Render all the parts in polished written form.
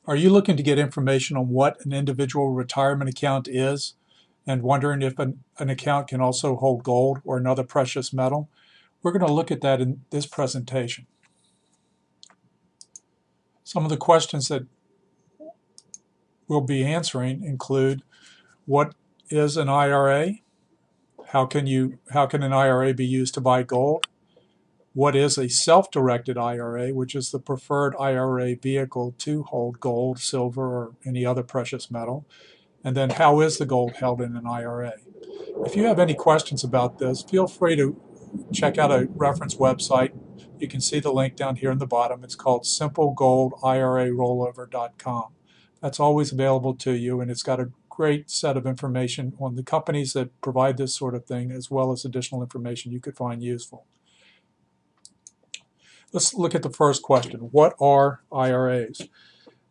Are you looking to get information on what an individual retirement account is and wondering if an account can also hold gold or another precious metal? We're going to look at that in this presentation. Some of the questions that we'll be answering include: what is an IRA? How can an IRA be used to buy gold? What is a self-directed IRA, which is the preferred IRA vehicle to hold gold, silver, or any other precious metal? And then, how is the gold held in an IRA? If you have any questions about this, feel free to check out a reference website. You can see the link down here in the bottom. It's called simplegoldirarollover.com. That's always available to you, and it's got a great set of information on the companies that provide this sort of thing, as well as additional information you could find useful. Let's look at the first question. What are IRAs?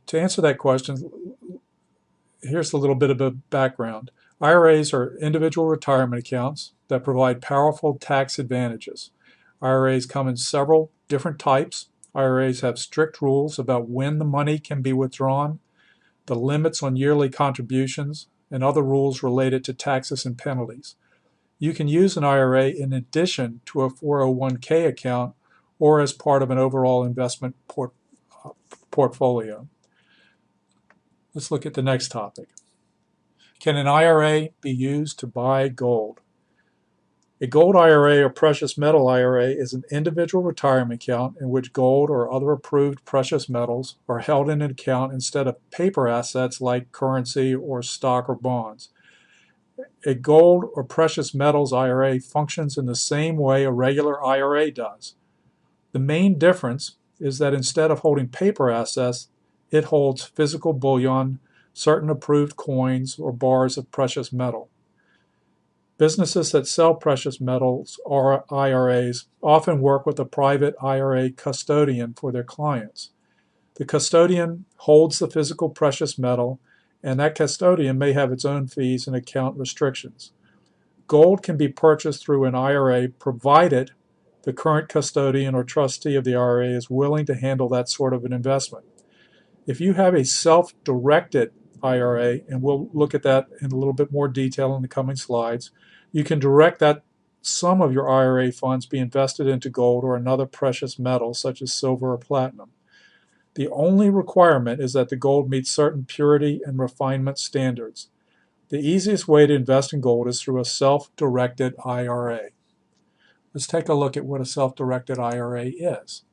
To answer that question, here's a little bit of a background. IRAs are individual retirement accounts that provide powerful tax advantages. IRAs come in several different types. IRAs have strict rules about when the money can be withdrawn, the limits on yearly contributions, and other rules related to taxes and penalties. You can use an IRA in addition to a 401k account or as part of an overall investment portfolio. Let's look at the next topic. Can an IRA be used to buy gold? A gold IRA or precious metal IRA is an individual retirement account in which gold or other approved precious metals are held in an account instead of paper assets like currency or stock or bonds. A gold or precious metals IRA functions in the same way a regular IRA does. The main difference is that instead of holding paper assets, it holds physical bullion, certain approved coins, or bars of precious metal. Businesses that sell precious metals or IRAs often work with a private IRA custodian for their clients. The custodian holds the physical precious metal, and that custodian may have its own fees and account restrictions. Gold can be purchased through an IRA provided the current custodian or trustee of the IRA is willing to handle that sort of an investment. If you have a self-directed IRA, and we'll look at that in a little bit more detail in the coming slides, you can direct that some of your IRA funds be invested into gold or another precious metal such as silver or platinum. The only requirement is that the gold meets certain purity and refinement standards. The easiest way to invest in gold is through a self-directed IRA. Let's take a look at what a self-directed IRA is.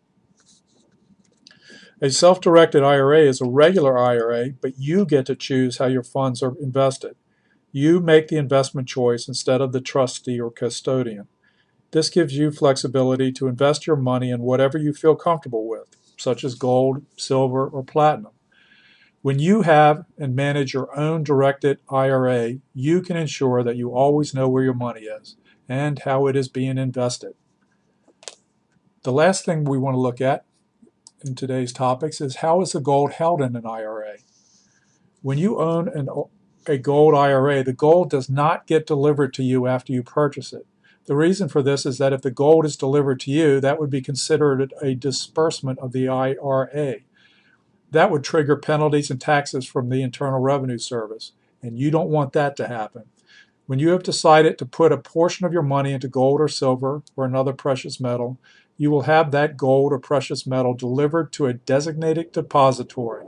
A self-directed IRA is a regular IRA, but you get to choose how your funds are invested. You make the investment choice instead of the trustee or custodian. This gives you flexibility to invest your money in whatever you feel comfortable with, such as gold, silver, or platinum. When you have and manage your own directed IRA, you can ensure that you always know where your money is and how it is being invested. The last thing we want to look at in today's topics is: how is the gold held in an IRA? When you own a gold IRA, the gold does not get delivered to you after you purchase it. The reason for this is that if the gold is delivered to you, that would be considered a disbursement of the IRA. That would trigger penalties and taxes from the Internal Revenue Service, and you don't want that to happen. When you have decided to put a portion of your money into gold or silver or another precious metal, you will have that gold or precious metal delivered to a designated depository.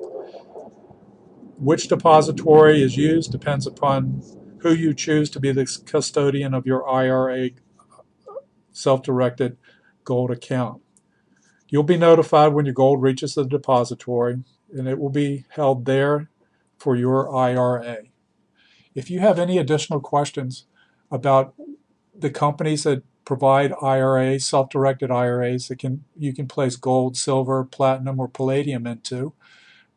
Which depository is used depends upon who you choose to be the custodian of your IRA self-directed gold account. You'll be notified when your gold reaches the depository, and it will be held there for your IRA. If you have any additional questions about the companies that provide IRAs, self-directed IRAs that you can place gold, silver, platinum, or palladium into,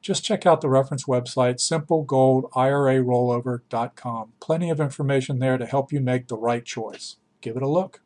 just check out the reference website, simplegoldirarollover.com. Plenty of information there to help you make the right choice. Give it a look.